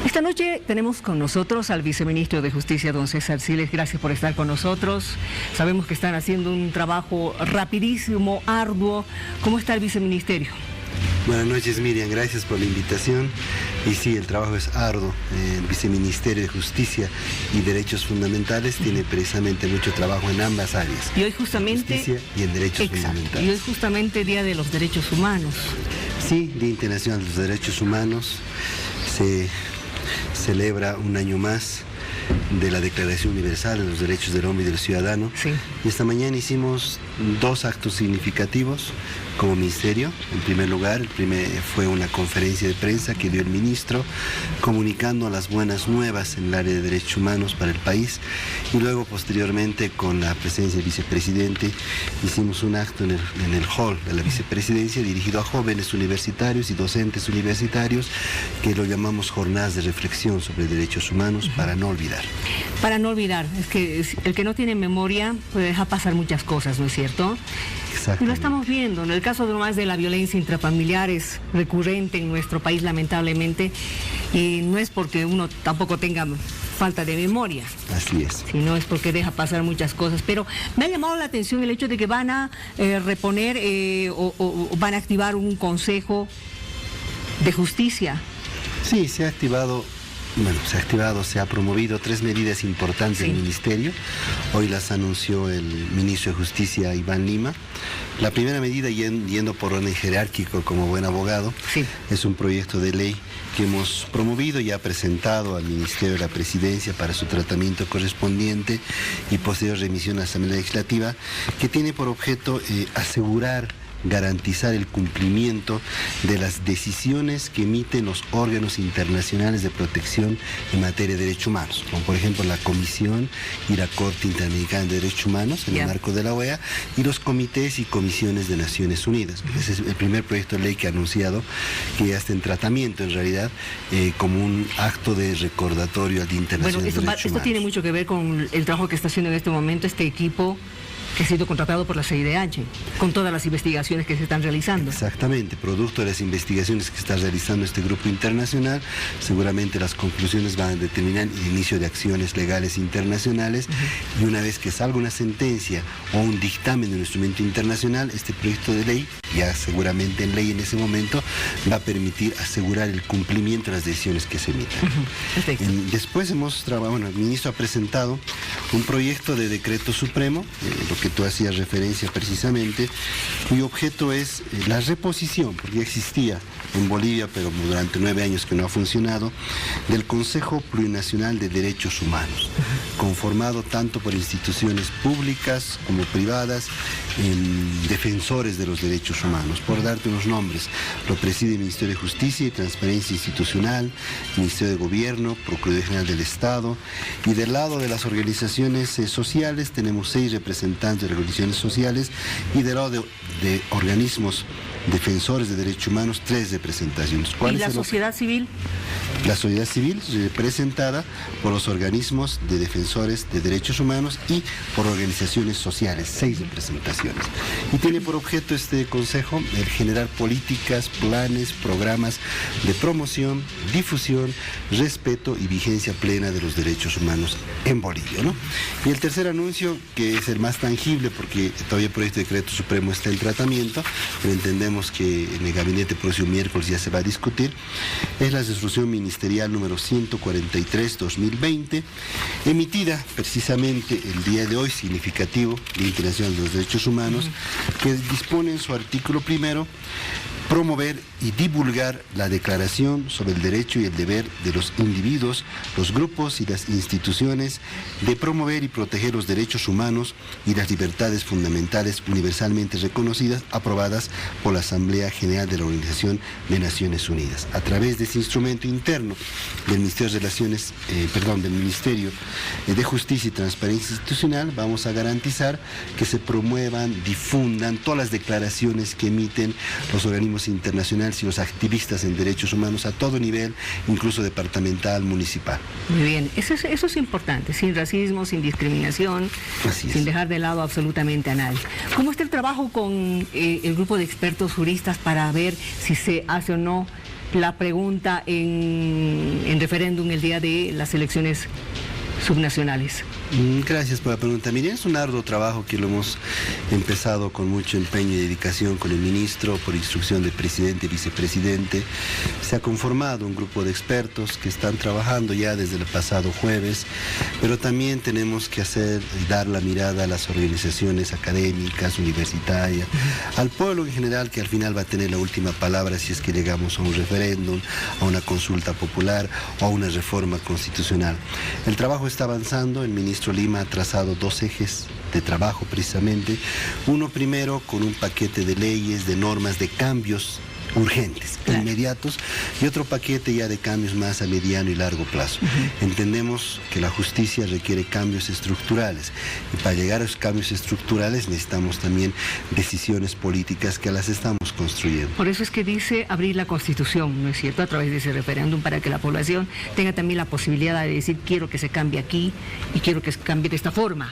Esta noche tenemos con nosotros al viceministro de Justicia, don César Siles. Gracias por estar con nosotros. Sabemos que están haciendo un trabajo rapidísimo, arduo. ¿Cómo está el viceministerio? Buenas noches, Miriam, gracias por la invitación. Y sí, el trabajo es arduo. El Viceministerio de Justicia y Derechos Fundamentales tiene precisamente mucho trabajo en ambas áreas. Y hoy justamente... Justicia y en Derechos Fundamentales. Y hoy justamente Día de los Derechos Humanos. Sí, Día Internacional de los Derechos Humanos. Se celebra un año más de la Declaración Universal de los Derechos del Hombre y del Ciudadano. Sí. Y esta mañana hicimos dos actos significativos como ministerio. En primer lugar, fue una conferencia de prensa que dio el ministro comunicando las buenas nuevas en el área de derechos humanos para el país, y luego posteriormente con la presencia del vicepresidente hicimos un acto en el hall de la vicepresidencia dirigido a jóvenes universitarios y docentes universitarios, que lo llamamos jornadas de reflexión sobre derechos humanos para no olvidar. Para no olvidar, es que el que no tiene memoria puede dejar pasar muchas cosas, ¿no es cierto? Y lo estamos viendo. En el caso nomás de la violencia intrafamiliar es recurrente en nuestro país, lamentablemente, y no es porque uno tampoco tenga falta de memoria. Así es. Sino es porque deja pasar muchas cosas. Pero me ha llamado la atención el hecho de que van a reponer o van a activar un consejo de justicia. Sí, se ha promovido 3 medidas importantes del ministerio. Hoy las anunció el ministro de Justicia, Iván Lima. La primera medida, yendo por orden jerárquico como buen abogado, es un proyecto de ley que hemos promovido y ha presentado al Ministerio de la Presidencia para su tratamiento correspondiente y posterior remisión a la Asamblea Legislativa, que tiene por objeto garantizar el cumplimiento de las decisiones que emiten los órganos internacionales de protección en materia de derechos humanos, como por ejemplo la Comisión y la Corte Interamericana de Derechos Humanos en el marco de la OEA, y los comités y comisiones de Naciones Unidas. Ese es el primer proyecto de ley que ha anunciado, que ya está en tratamiento en realidad, como un acto de recordatorio al Día Internacional de Derechos Humanos. Esto tiene mucho que ver con el trabajo que está haciendo en este momento este equipo que ha sido contratado por la CIDH, con todas las investigaciones que se están realizando. Exactamente, producto de las investigaciones que está realizando este grupo internacional, seguramente las conclusiones van a determinar el inicio de acciones legales internacionales, y una vez que salga una sentencia o un dictamen de un instrumento internacional, este proyecto de ley, ya seguramente en ley en ese momento, va a permitir asegurar el cumplimiento de las decisiones que se emitan. Después el ministro ha presentado un proyecto de decreto supremo, lo que tú hacías referencia precisamente, cuyo objeto es la reposición, porque ya existía en Bolivia, pero durante 9 años que no ha funcionado, del Consejo Plurinacional de Derechos Humanos, conformado tanto por instituciones públicas como privadas, defensores de los derechos humanos. Por darte unos nombres, lo preside el Ministerio de Justicia y Transparencia Institucional, Ministerio de Gobierno, Procuraduría General del Estado, y del lado de las organizaciones sociales tenemos 6 representantes de organizaciones sociales, y del lado de organismos defensores de derechos humanos 3 representaciones. ¿Y la sociedad civil? La sociedad civil representada por los organismos de defensores de derechos humanos y por organizaciones sociales, 6 representaciones. Y tiene por objeto este consejo el generar políticas, planes, programas de promoción, difusión, respeto y vigencia plena de los derechos humanos en Bolivia, ¿no? Y el tercer anuncio, que es el más tangible, porque todavía el proyecto de decreto supremo está en tratamiento, pero entendemos que en el gabinete el próximo miércoles ya se va a discutir, es la resolución ministerial número 143/2020, emitida precisamente el día de hoy, significativo, Día Internacional de los Derechos Humanos, que dispone en su artículo primero promover y divulgar la Declaración sobre el Derecho y el Deber de los individuos, los grupos y las instituciones de promover y proteger los derechos humanos y las libertades fundamentales universalmente reconocidas, aprobadas por la Asamblea General de la Organización de Naciones Unidas. A través de ese instrumento interno del Ministerio de Justicia y Transparencia Institucional, vamos a garantizar que se promuevan, difundan todas las declaraciones que emiten los organismos internacionales y los activistas en derechos humanos a todo nivel, incluso departamental, municipal. Muy bien, eso es importante, sin racismo, sin discriminación, sin dejar de lado absolutamente a nadie. ¿Cómo está el trabajo con el grupo de expertos juristas para ver si se hace o no la pregunta en referéndum el día de las elecciones subnacionales? Gracias por la pregunta. Miren, es un arduo trabajo que lo hemos empezado con mucho empeño y dedicación con el ministro, por instrucción del presidente y vicepresidente. Se ha conformado un grupo de expertos que están trabajando ya desde el pasado jueves, pero también tenemos que hacer y dar la mirada a las organizaciones académicas, universitarias, al pueblo en general, que al final va a tener la última palabra si es que llegamos a un referéndum, a una consulta popular o a una reforma constitucional. El trabajo está avanzando. El ministro Lima ha trazado 2 ejes de trabajo precisamente. Uno primero con un paquete de leyes, de normas, de cambios urgentes, inmediatos, y otro paquete ya de cambios más a mediano y largo plazo. Entendemos que la justicia requiere cambios estructurales, y para llegar a esos cambios estructurales necesitamos también decisiones políticas que las estamos construyendo. Por eso es que dice abrir la Constitución, ¿no es cierto?, a través de ese referéndum, para que la población tenga también la posibilidad de decir: quiero que se cambie aquí y quiero que se cambie de esta forma.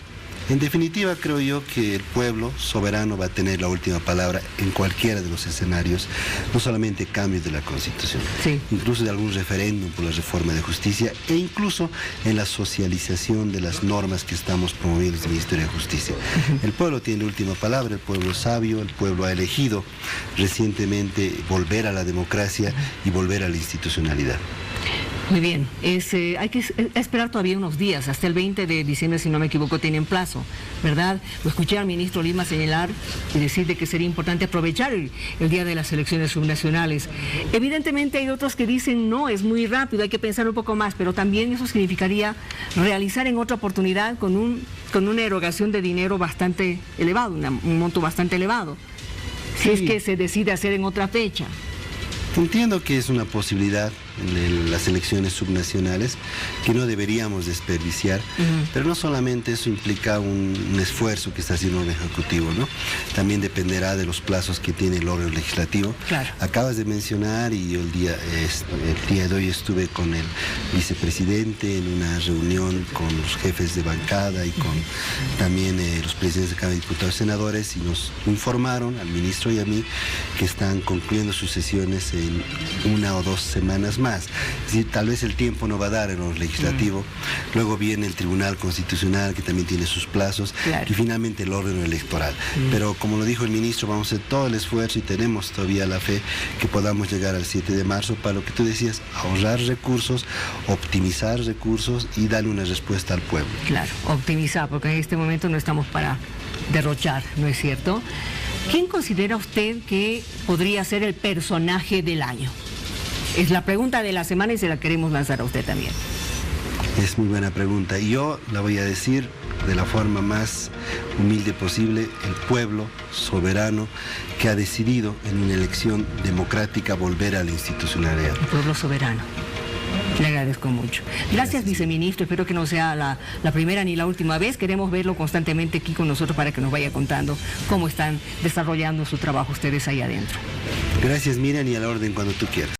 En definitiva, creo yo que el pueblo soberano va a tener la última palabra en cualquiera de los escenarios, no solamente cambios de la Constitución, incluso de algún referéndum por la reforma de justicia, e incluso en la socialización de las normas que estamos promoviendo desde el Ministerio de Justicia. El pueblo tiene la última palabra, el pueblo es sabio, el pueblo ha elegido recientemente volver a la democracia y volver a la institucionalidad. Muy bien, hay que esperar todavía unos días, hasta el 20 de diciembre, si no me equivoco, tienen plazo, ¿verdad? Lo escuché al ministro Lima señalar y decir de que sería importante aprovechar el día de las elecciones subnacionales. Evidentemente hay otros que dicen: no, es muy rápido, hay que pensar un poco más, pero también eso significaría realizar en otra oportunidad con una erogación de dinero bastante elevado, un monto bastante elevado, si es que se decide hacer en otra fecha. Entiendo que es una posibilidad en las elecciones subnacionales que no deberíamos desperdiciar, pero no solamente eso implica un esfuerzo que está haciendo el Ejecutivo, ¿no? También dependerá de los plazos que tiene el órgano legislativo. Claro. Acabas de mencionar, y yo el día de hoy estuve con el vicepresidente en una reunión con los jefes de bancada y con también los presidentes de Cámara de Diputados y Senadores, y nos informaron al ministro y a mí que están concluyendo sus sesiones en 1 o 2 semanas más. Es decir, tal vez el tiempo no va a dar en lo legislativo. Luego viene el Tribunal Constitucional, que también tiene sus plazos, y finalmente el órgano electoral. Pero como lo dijo el ministro, vamos a hacer todo el esfuerzo y tenemos todavía la fe que podamos llegar al 7 de marzo para lo que tú decías: ahorrar recursos, optimizar recursos y darle una respuesta al pueblo. Claro, optimizar, porque en este momento no estamos para derrochar, ¿no es cierto? ¿Quién considera usted que podría ser el personaje del año? Es la pregunta de la semana y se la queremos lanzar a usted también. Es muy buena pregunta. Y yo la voy a decir de la forma más humilde posible: el pueblo soberano que ha decidido en una elección democrática volver a la institucionalidad. El pueblo soberano. Le agradezco mucho. Gracias, viceministro. Espero que no sea la primera ni la última vez. Queremos verlo constantemente aquí con nosotros para que nos vaya contando cómo están desarrollando su trabajo ustedes ahí adentro. Gracias, Miriam, y a la orden cuando tú quieras.